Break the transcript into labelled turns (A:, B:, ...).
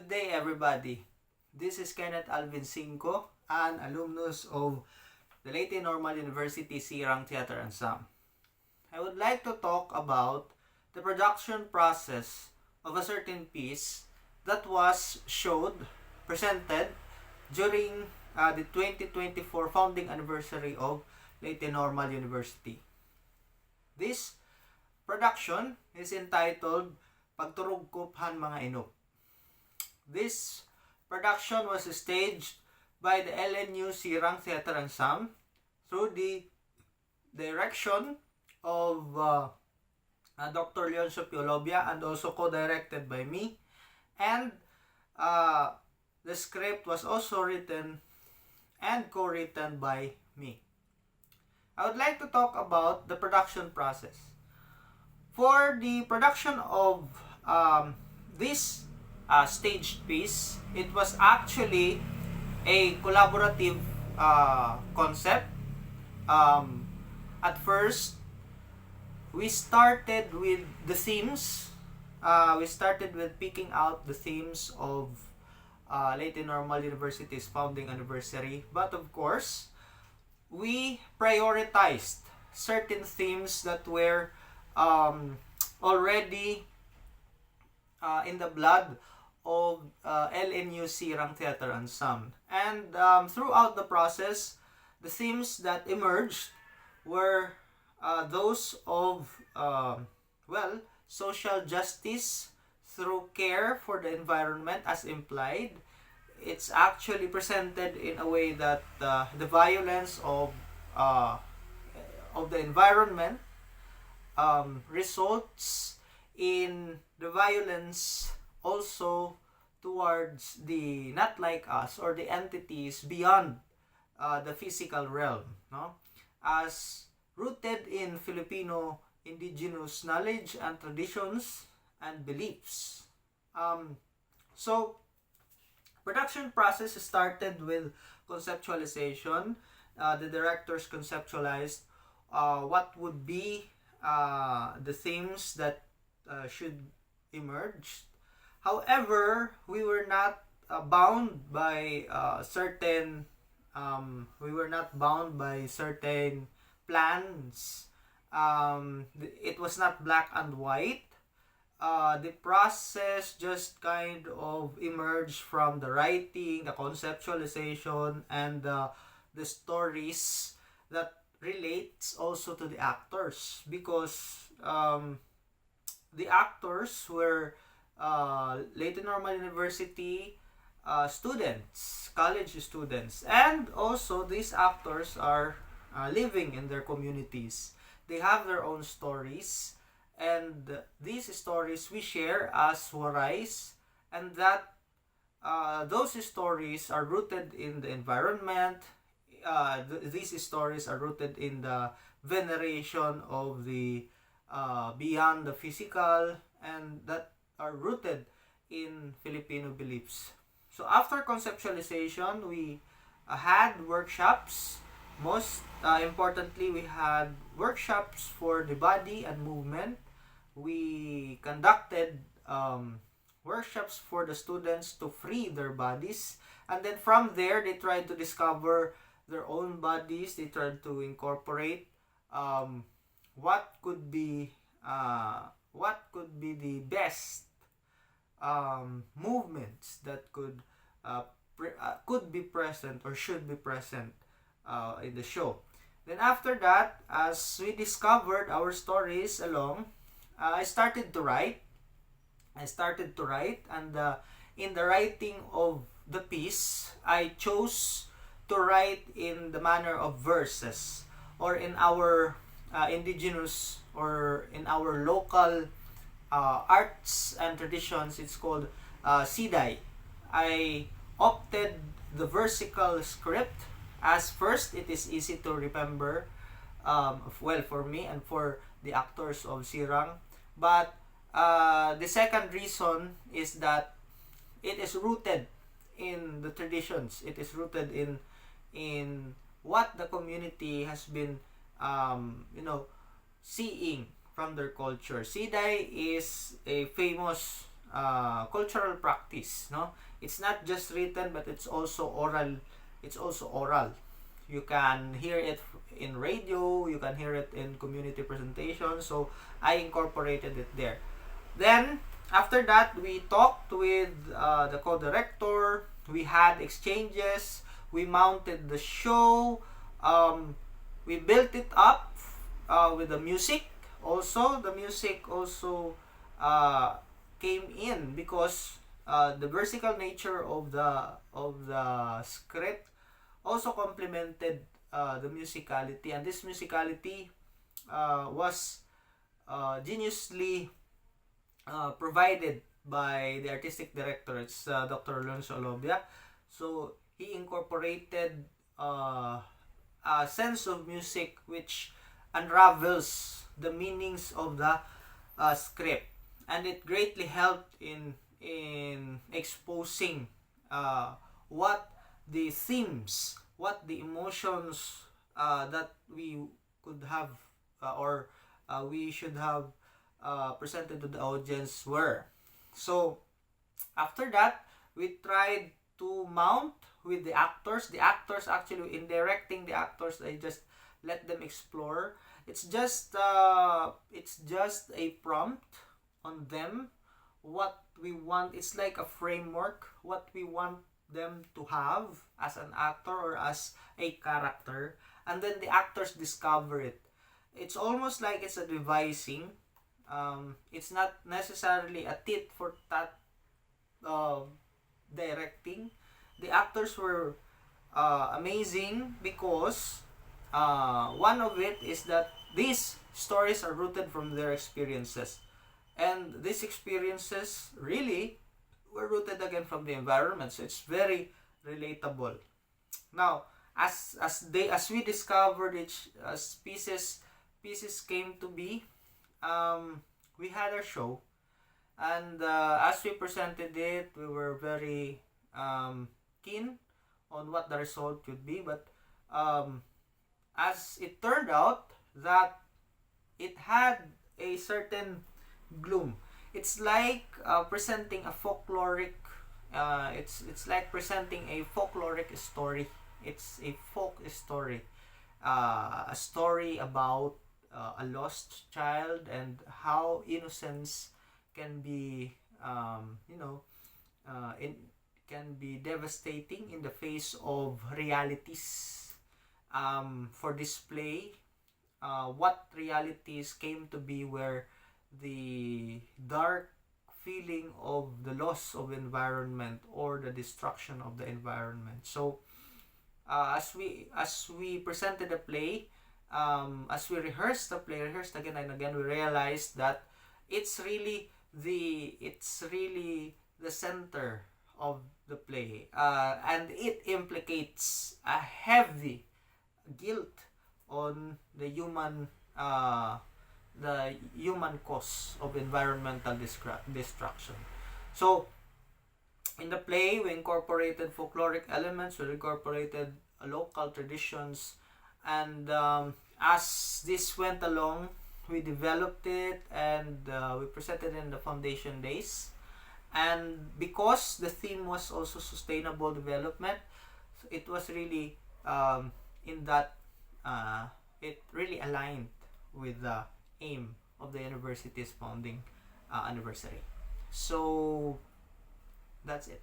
A: Good day, everybody. This is Kenneth Alvin Cinco, an alumnus of the Leyte Normal University Sirang Theater Ensemble. I would like to talk about the production process of a certain piece that was presented during the 2024 founding anniversary of Leyte Normal University. This production is entitled Pagturugkop mga Inop. This production was staged by the LNU Sirang Theater Ensemble through the direction of Dr. Leon Sopiolobia and also co-directed by me. And the script was also written and co-written by me. I would like to talk about the production process. For the production of this staged piece, it was actually a collaborative concept. At first, we started with the themes. We started with picking out the themes of Leyte Normal University's founding anniversary. But of course, we prioritized certain themes that were already in the blood of LNU Sirang Theater Ensemble. And throughout the process, the themes that emerged were those of social justice through care for the environment as implied. It's actually presented in a way that the violence of the environment results in the violence also towards the not like us or the entities beyond the physical realm, no? As rooted in Filipino indigenous knowledge and traditions and beliefs. So production process started with conceptualization. The directors conceptualized what would be the themes that should emerge. However, we were not bound by certain plans. It was not black and white. The process just kind of emerged from the writing, the conceptualization, and the stories that relates also to the actors, because the actors were Leyte Normal University students, college students, and also these actors are living in their communities. They have their own stories, and these stories we share as warais, and that those stories are rooted in the environment. These stories are rooted in the veneration of the beyond the physical, and that are rooted in Filipino beliefs. So after conceptualization, we had workshops. Most importantly, we had workshops for the body and movement. We conducted workshops for the students to free their bodies, and then from there they tried to discover their own bodies. They tried to incorporate what could be the best movements that could be present or should be present in the show. Then after that, as we discovered our stories along, I started to write, and in the writing of the piece, I chose to write in the manner of verses, or in our indigenous or in our local arts and traditions, it's called siday. I opted the versical script as first it is easy to remember, for me and for the actors of Sirang. But the second reason is that it is rooted in the traditions. It is rooted in what the community has been seeing from their culture. Siday is a famous cultural practice, no? It's not just written, but it's also oral. It's also oral. You can hear it in radio, you can hear it in community presentations. So I incorporated it there. Then after that, we talked with the co-director. We had exchanges. We mounted the show. We built it up with the music. Also, the music also came in because the vertical nature of the script also complemented the musicality, and this musicality was geniusly provided by the artistic director. It's Dr. Alonso Alobia. So he incorporated a sense of music which unravels the meanings of the script, and it greatly helped in exposing what the themes, what the emotions that we could have or we should have presented to the audience were. So after that, we tried to mount with the actors. The actors, actually, in directing the actors, I just let them explore. It's just a prompt on them, what we want. It's like a framework, what we want them to have as an actor or as a character, and then the actors discover it. It's almost like it's a devising. It's not necessarily a tit for tat directing. The actors were amazing because one of it is that these stories are rooted from their experiences, and these experiences really were rooted again from the environment, so it's very relatable. Now, as we discovered each as pieces came to be, we had our show, and as we presented it, we were very keen on what the result would be. But as it turned out, that it had a certain gloom. It's like presenting a folkloric. It's like presenting a folkloric story. It's a folk story, a story about a lost child and how innocence can be, it can be devastating in the face of realities. For display, what realities came to be where the dark feeling of the loss of environment or the destruction of the environment. So as we presented the play, as we rehearsed again and again, we realized that it's really the center of the play, and it implicates a heavy guilt on the human cause of environmental destruction. So in the play, we incorporated folkloric elements, we incorporated local traditions, and as this went along, we developed it, and we presented in the foundation days. And because the theme was also sustainable development, it was really in that it really aligned with the aim of the university's founding anniversary. So that's it.